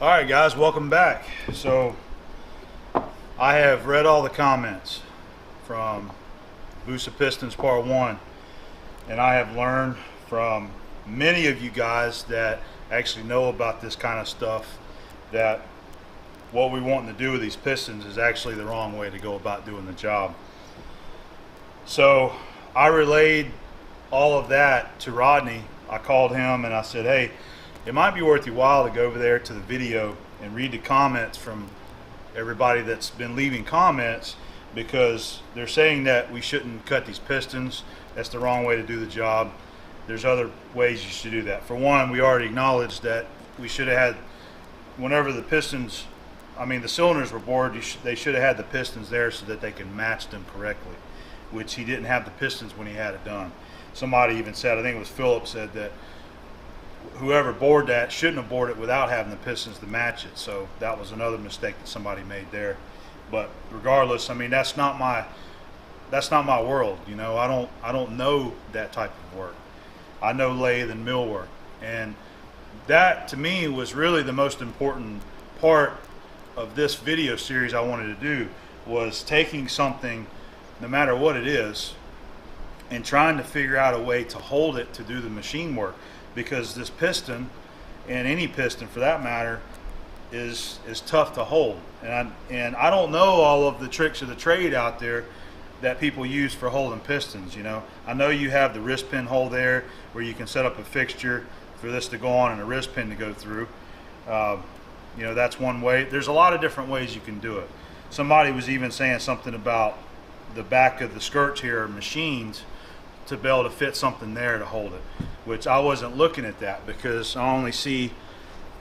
All right, guys, welcome back. So I have read all the comments from Hayabusa Pistons Part 1, and I have learned from many of you guys that actually know about this kind of stuff that what we want to do with these pistons is actually the wrong way to go about doing the job. So I relayed all of that to Rodney. I called him and I said, hey, it might be worth your while to go over there to the video and read the comments from everybody that's been leaving comments, because they're saying that we shouldn't cut these pistons. That's the wrong way to do the job. There's other ways you should do that. For one, we already acknowledged that we should have had, whenever the pistons, the cylinders were bored, they should have had the pistons there so that they can match them correctly, which he didn't have the pistons when he had it done. Somebody even said, I think it was Philip, said that whoever bored that shouldn't have bored it without having the pistons to match it. So that was another mistake that somebody made there. But regardless, that's not my world. You know, I don't know that type of work. I know lathe and mill work, and that to me was really the most important part of this video series I wanted to do, was taking something, no matter what it is, and trying to figure out a way to hold it to do the machine work. Because this piston, and any piston for that matter, is tough to hold. And I don't know all of the tricks of the trade out there that people use for holding pistons. You know, I know you have the wrist pin hole there where you can set up a fixture for this to go on and a wrist pin to go through. You know, that's one way. There's a lot of different ways you can do it. Somebody was even saying something about the back of the skirts here are machined to be able to fit something there to hold it, which I wasn't looking at that, because I only see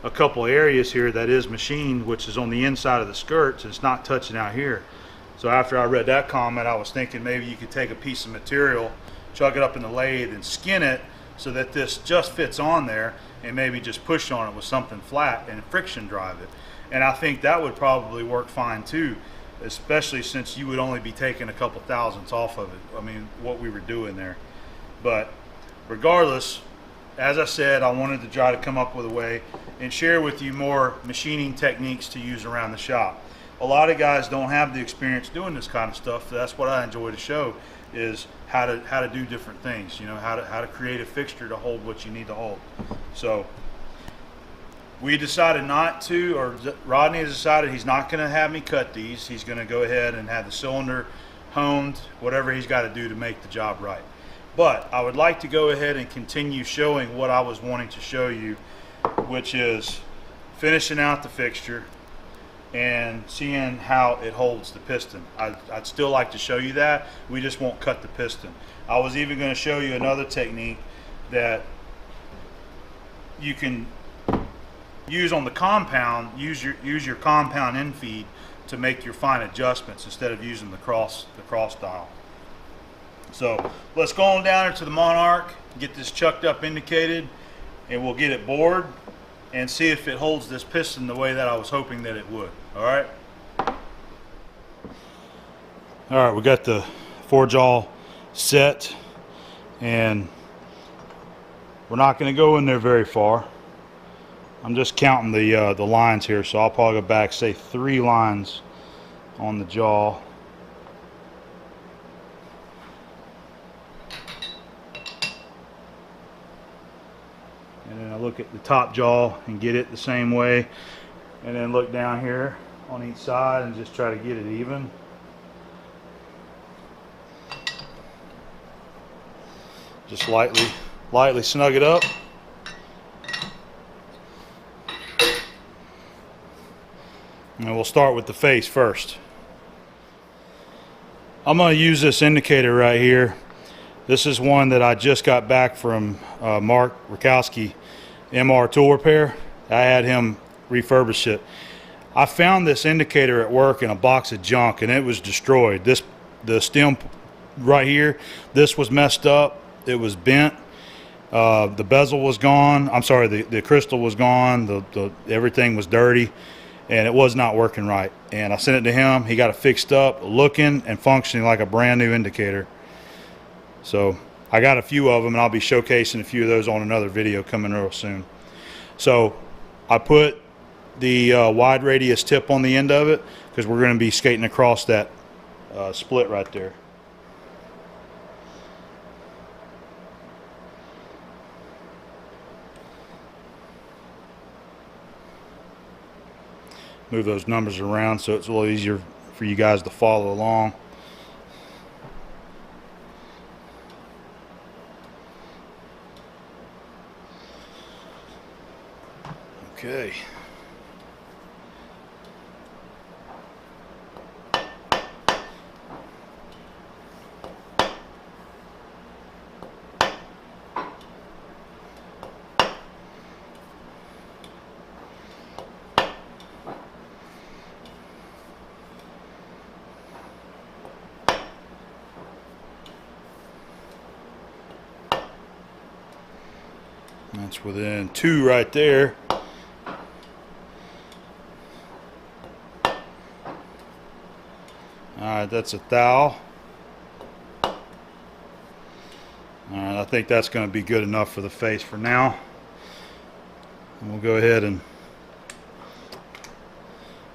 a couple areas here that is machined, which is on the inside of the skirts. It's not touching out here. So after I read that comment, I was thinking maybe you could take a piece of material, chuck it up in the lathe and skin it so that this just fits on there, and maybe just push on it with something flat and friction drive it. And I think that would probably work fine too, especially since you would only be taking a couple thousandths off of it. What we were doing there. But regardless, as I said, I wanted to try to come up with a way and share with you more machining techniques to use around the shop. A lot of guys don't have the experience doing this kind of stuff. So that's what I enjoy to show, is how to do different things. You know, how to create a fixture to hold what you need to hold. So we decided not to, or Rodney has decided he's not going to have me cut these. He's going to go ahead and have the cylinder honed, whatever he's got to do to make the job right. But I would like to go ahead and continue showing what I was wanting to show you, which is finishing out the fixture and seeing how it holds the piston. I'd still like to show you that. We just won't cut the piston. I was even going to show you another technique that you can use on the compound. Use your compound end feed to make your fine adjustments instead of using the cross dial. So let's go on down into the Monarch, get this chucked up indicated, and we'll get it bored and see if it holds this piston the way that I was hoping that it would. All right, we got the forge all set, and we're not going to go in there very far. I'm just counting the lines here, so I'll probably go back, say 3 lines on the jaw. And then I look at the top jaw and get it the same way, and then look down here on each side and just try to get it even. Just lightly snug it up. And we'll start with the face first. I'm going to use this indicator right here. This is one that I just got back from Mark Rakowski, MR Tool Repair. I had him refurbish it. I found this indicator at work in a box of junk, and it was destroyed. The stem right here, this was messed up. It was bent. The bezel was gone. I'm sorry, the crystal was gone. Everything was dirty, and it was not working right. And I sent it to him. He got it fixed up, looking and functioning like a brand new indicator. So I got a few of them, and I'll be showcasing a few of those on another video coming real soon. So I put the wide radius tip on the end of it, because we're going to be skating across that split right there. Move those numbers around so it's a little easier for you guys to follow along. Okay. That's within 2 right there. Alright, that's a thou. Alright, I think that's going to be good enough for the face for now. And we'll go ahead and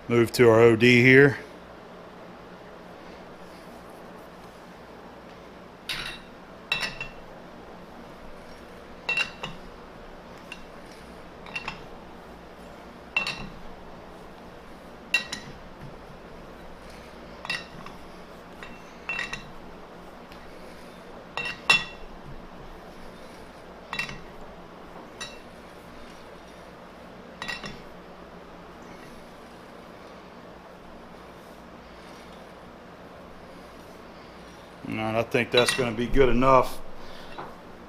move to our OD here. Alright, I think that's going to be good enough.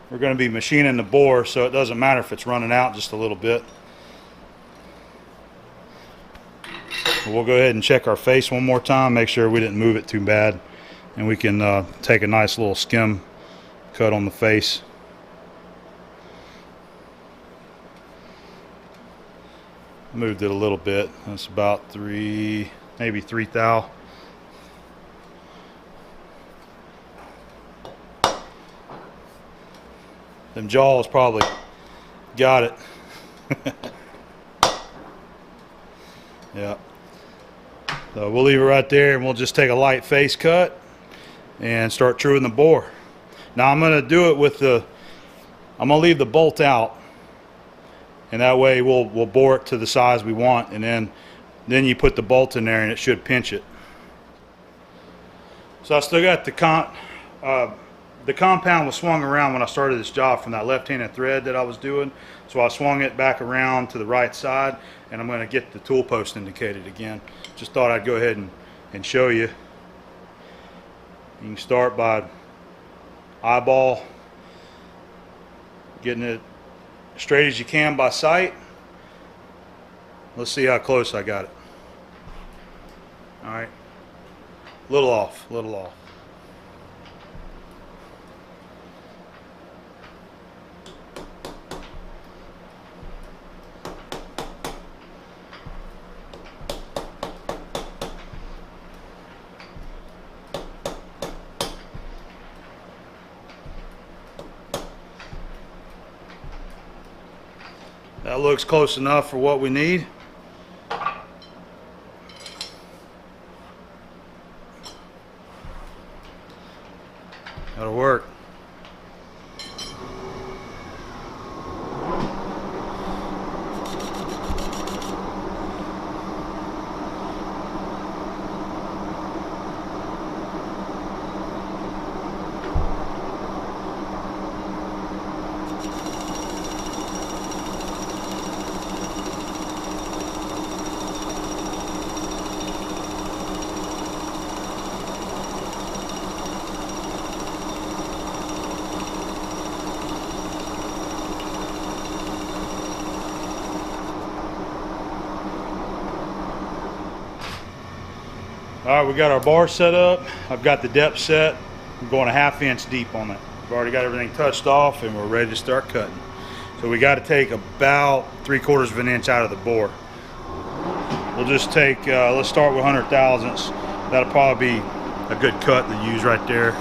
We're going to be machining the bore, so it doesn't matter if it's running out just a little bit. We'll go ahead and check our face one more time, make sure we didn't move it too bad, and we can take a nice little skim cut on the face. Moved it a little bit. That's about 3, maybe 3 thou. Them jaws probably got it. Yeah. So we'll leave it right there, and we'll just take a light face cut and start truing the bore. Now I'm going to do it with I'm going to leave the bolt out, and that way we'll bore it to the size we want, and then you put the bolt in there and it should pinch it. So I still got the compound was swung around when I started this job from that left-handed thread that I was doing. So I swung it back around to the right side, and I'm going to get the tool post indicated again. Just thought I'd go ahead and show you. You can start by eyeball, getting it straight as you can by sight. Let's see how close I got it. Alright, little off, little off. That looks close enough for what we need. That'll work. Alright, we got our bar set up. I've got the depth set. I'm going a 1/2 inch deep on it. We've already got everything touched off, and we're ready to start cutting. So we got to take about 3/4 of an inch out of the bore. We'll just take, let's start with 100 thousandths. That'll probably be a good cut to use right there.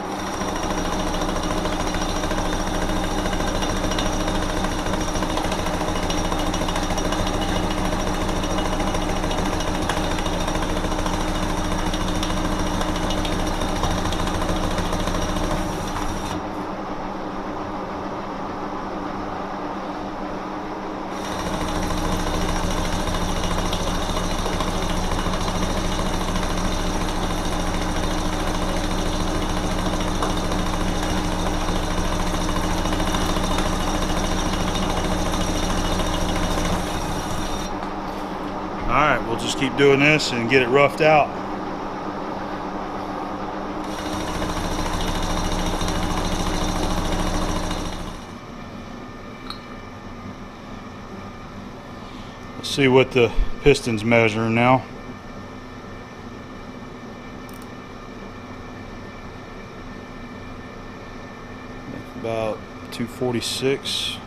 Alright, we'll just keep doing this and get it roughed out. Let's see what the piston's measuring now. About 246.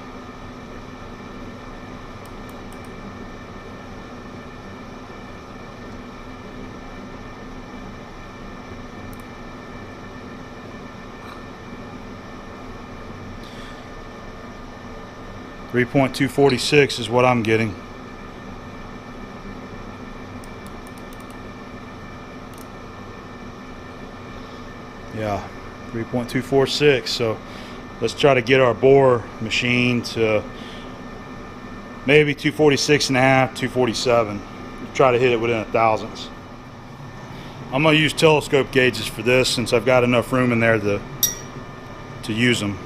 .246 is what I'm getting. Yeah, 3.246. So let's try to get our bore machine to maybe 246 and a half, 247. Try to hit it within a thousandths. I'm going to use telescope gauges for this since I've got enough room in there to use them.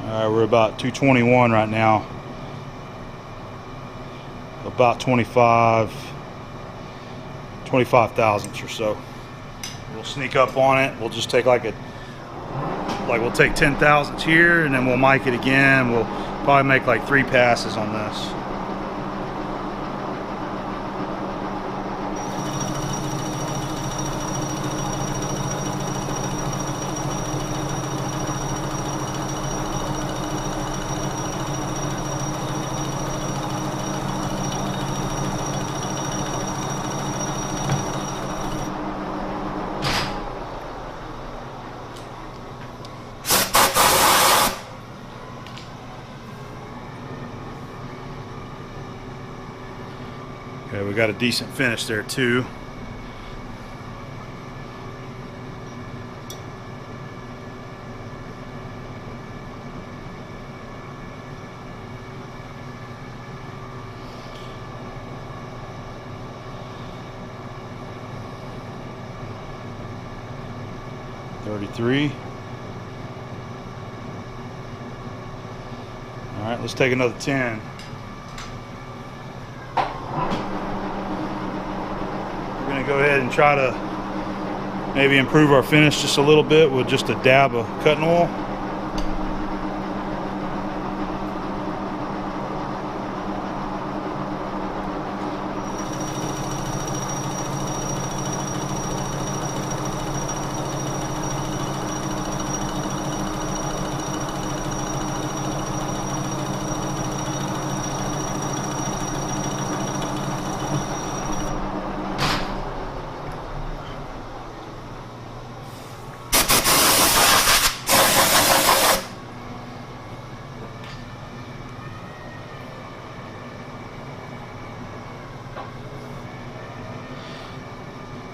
Alright, we're about 221 right now. About 25 thousandths or so. We'll sneak up on it. We'll just take we'll take 10 thousandths here, and then we'll mic it again. We'll probably make like 3 passes on this. Okay, we got a decent finish there too. .33. All right, let's take another 10. Go ahead and try to maybe improve our finish just a little bit with just a dab of cutting oil.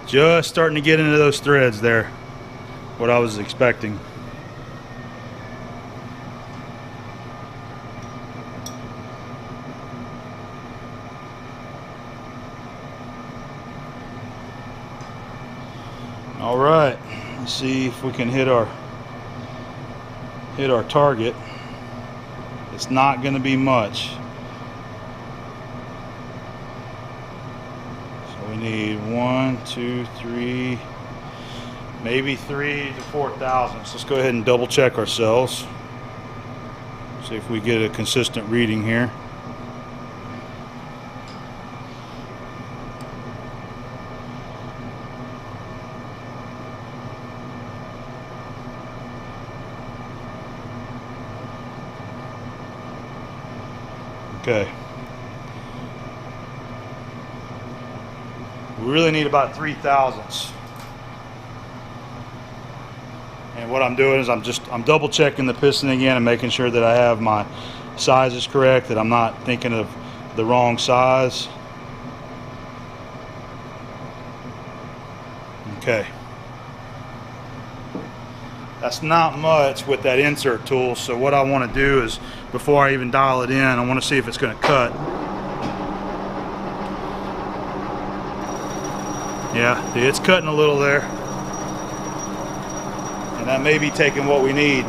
Just starting to get into those threads there, what I was expecting. All right, let's see if we can hit our target. It's not going to be much. We need 1, 2, 3, maybe 3 to 4 thousandths. Let's go ahead and double check ourselves. See if we get a consistent reading here. Okay. We really need about 3 thousandths. And what I'm doing is I'm double checking the piston again and making sure that I have my sizes correct, that I'm not thinking of the wrong size. Okay. That's not much with that insert tool, so what I want to do is, before I even dial it in, I want to see if it's going to cut. Yeah, it's cutting a little there. And that may be taking what we need.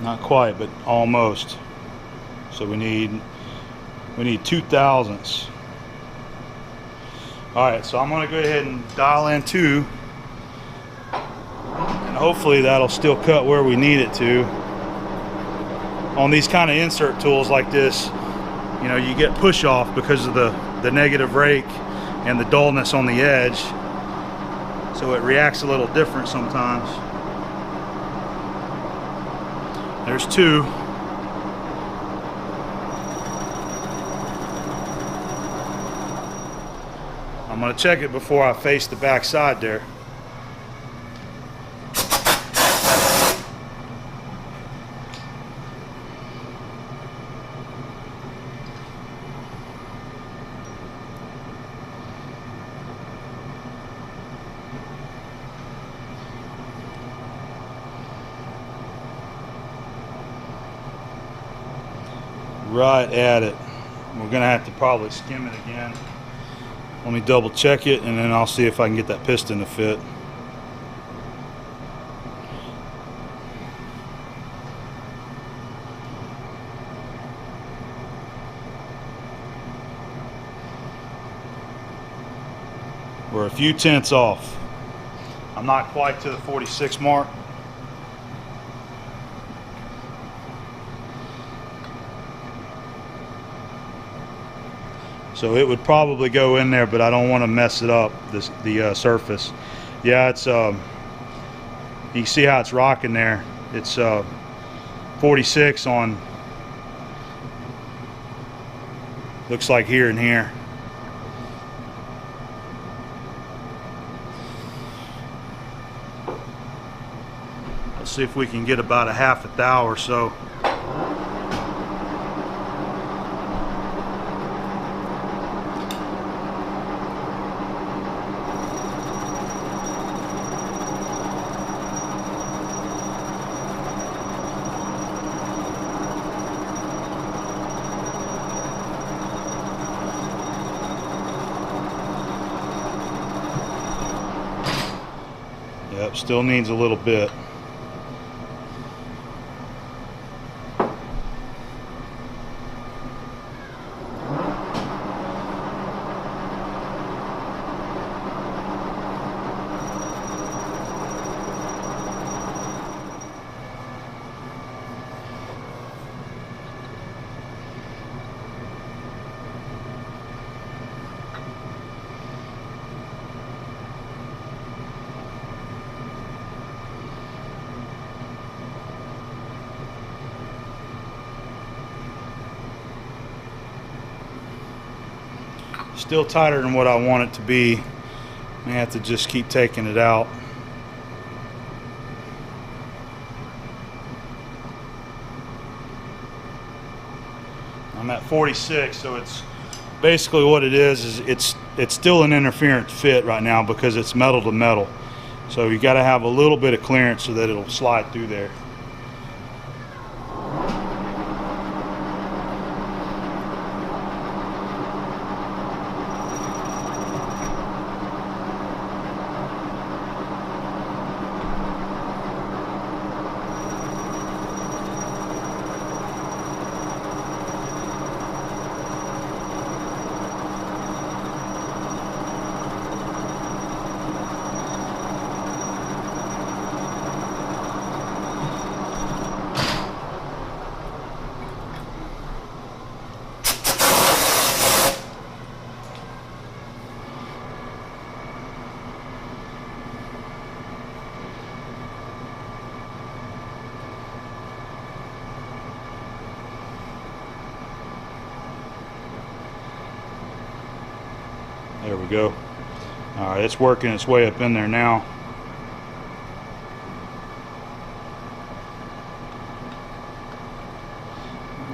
Not quite, but almost. So we need 2 thousandths. All right, so I'm gonna go ahead and dial in 2, and hopefully that'll still cut where we need it to. On these kind of insert tools like this, you know, you get push off because of the negative rake and the dullness on the edge, so it reacts a little different sometimes. There's 2. I'm going to check it before I face the back side there. Right at it. We're gonna have to probably skim it again. Let me double check it, and then I'll see if I can get that piston to fit. We're a few tenths off. I'm not quite to the 46 mark. So it would probably go in there, but I don't want to mess it up, the surface. Yeah, it's you can see how it's rocking there. It's 46 on, looks like here and here. Let's see if we can get about a half a thou or so. Yep, still needs a little bit. Still tighter than what I want it to be. I have to just keep taking it out. I'm at 46, so it's basically what it is it's still an interference fit right now because it's metal to metal. So you got to have a little bit of clearance so that it'll slide through there. There we go. All right, it's working its way up in there now.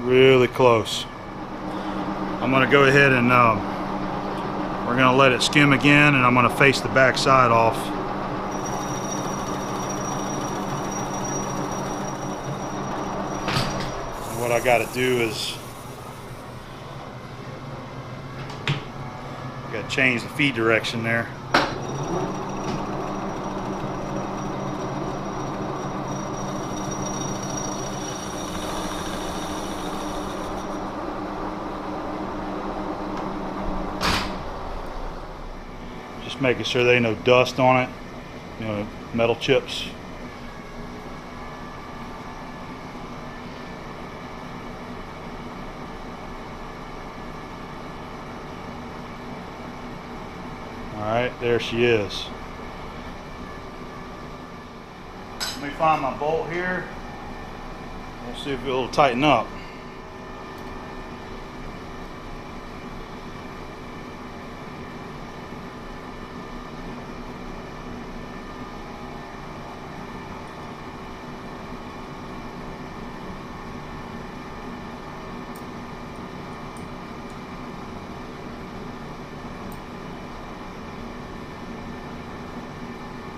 Really close. I'm going to go ahead and we're going to let it skim again, and I'm going to face the back side off. And what I got to do is I got to change the feed direction there. Just making sure there ain't no dust on it, you know, metal chips. Alright, there she is. Let me find my bolt here. We'll see if it'll tighten up.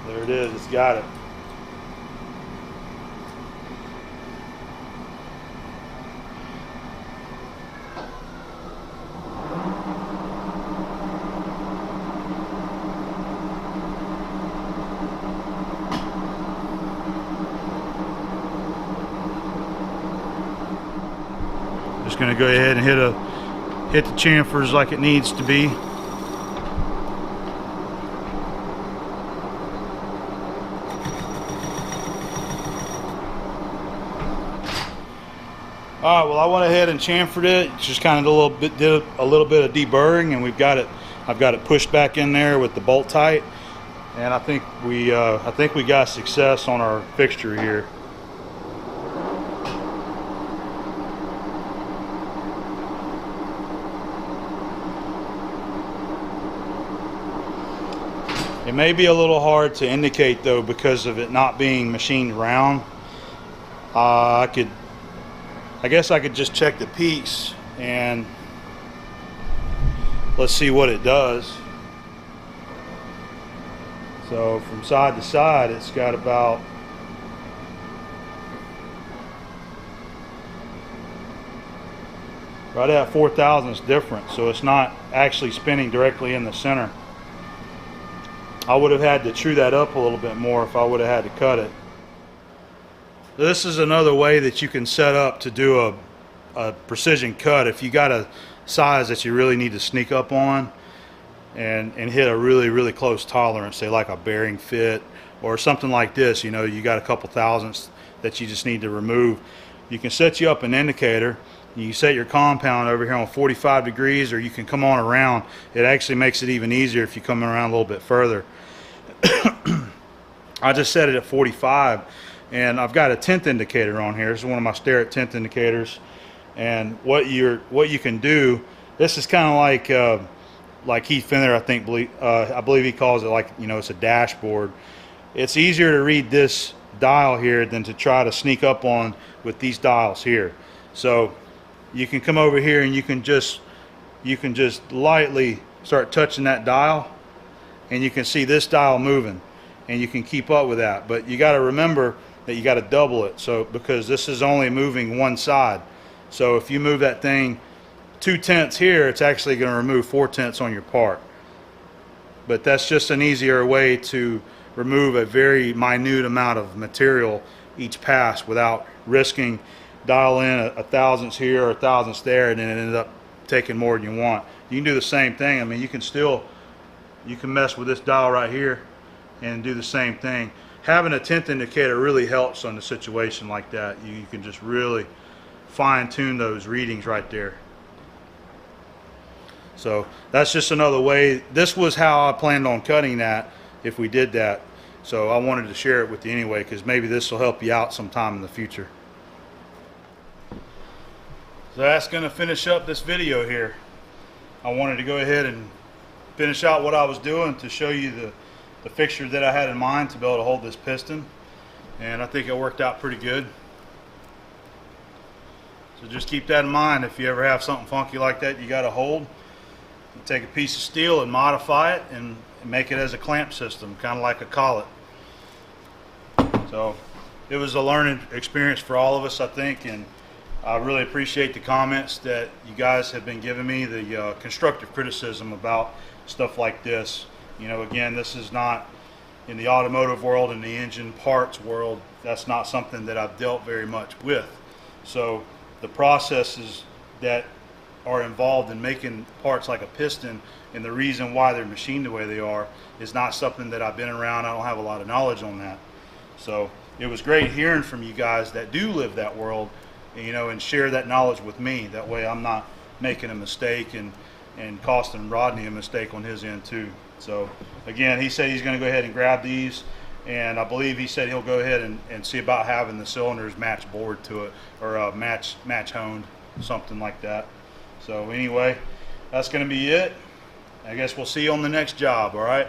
There it is, it's got it. Just going to go ahead and hit the chamfers like it needs to be. Alright, well, I went ahead and chamfered it. Just kind of did a little bit of deburring, and I've got it pushed back in there with the bolt tight, and I think we got success on our fixture here. It may be a little hard to indicate though because of it not being machined round. I guess I could just check the peaks and let's see what it does. So from side to side, it's got about right at 4 thousandths difference, so it's not actually spinning directly in the center. I would have had to true that up a little bit more if I would have had to cut it. This is another way that you can set up to do a precision cut. If you got a size that you really need to sneak up on and hit a really close tolerance, say like a bearing fit or something like this, you know, you got a couple thousandths that you just need to remove. You can set you up an indicator. You set your compound over here on 45 degrees, or you can come on around. It actually makes it even easier if you come around a little bit further. I just set it at 45, and I've got a 10th indicator on here. This is one of my stare at 10th indicators. And what you can do, this is kind of like Heath Fender, I believe he calls it, like, you know, it's a dashboard. It's easier to read this dial here than to try to sneak up on with these dials here. So you can come over here and you can just lightly start touching that dial, and you can see this dial moving, and you can keep up with that. But you got to remember that you got to double it, so because this is only moving one side. So if you move that thing 2/10 here, it's actually going to remove 4/10 on your part. But that's just an easier way to remove a very minute amount of material each pass without risking dial in a thousandths here or a thousandths there, and then it ended up taking more than you want. You can do the same thing. I mean, you can mess with this dial right here and do the same thing. Having a 10th indicator really helps on a situation like that. You can just really fine-tune those readings right there. So that's just another way. This was how I planned on cutting that if we did that. So I wanted to share it with you anyway, because maybe this will help you out sometime in the future. So that's going to finish up this video here. I wanted to go ahead and finish out what I was doing to show you the fixture that I had in mind to be able to hold this piston, and I think it worked out pretty good. So just keep that in mind. If you ever have something funky like that you got to hold, you take a piece of steel and modify it and make it as a clamp system, kind of like a collet. So it was a learning experience for all of us, I think, and I really appreciate the comments that you guys have been giving me, the constructive criticism about stuff like this. You know, again, this is not in the automotive world, in the engine parts world, that's not something that I've dealt very much with. So the processes that are involved in making parts like a piston and the reason why they're machined the way they are is not something that I've been around. I don't have a lot of knowledge on that. So it was great hearing from you guys that do live that world, you know, and share that knowledge with me. That way I'm not making a mistake and costing Rodney a mistake on his end too. So again, he said he's going to go ahead and grab these, and I believe he said he'll go ahead and see about having the cylinders match bored to it, or match honed, something like that. So anyway, that's going to be it. I guess we'll see you on the next job. All right.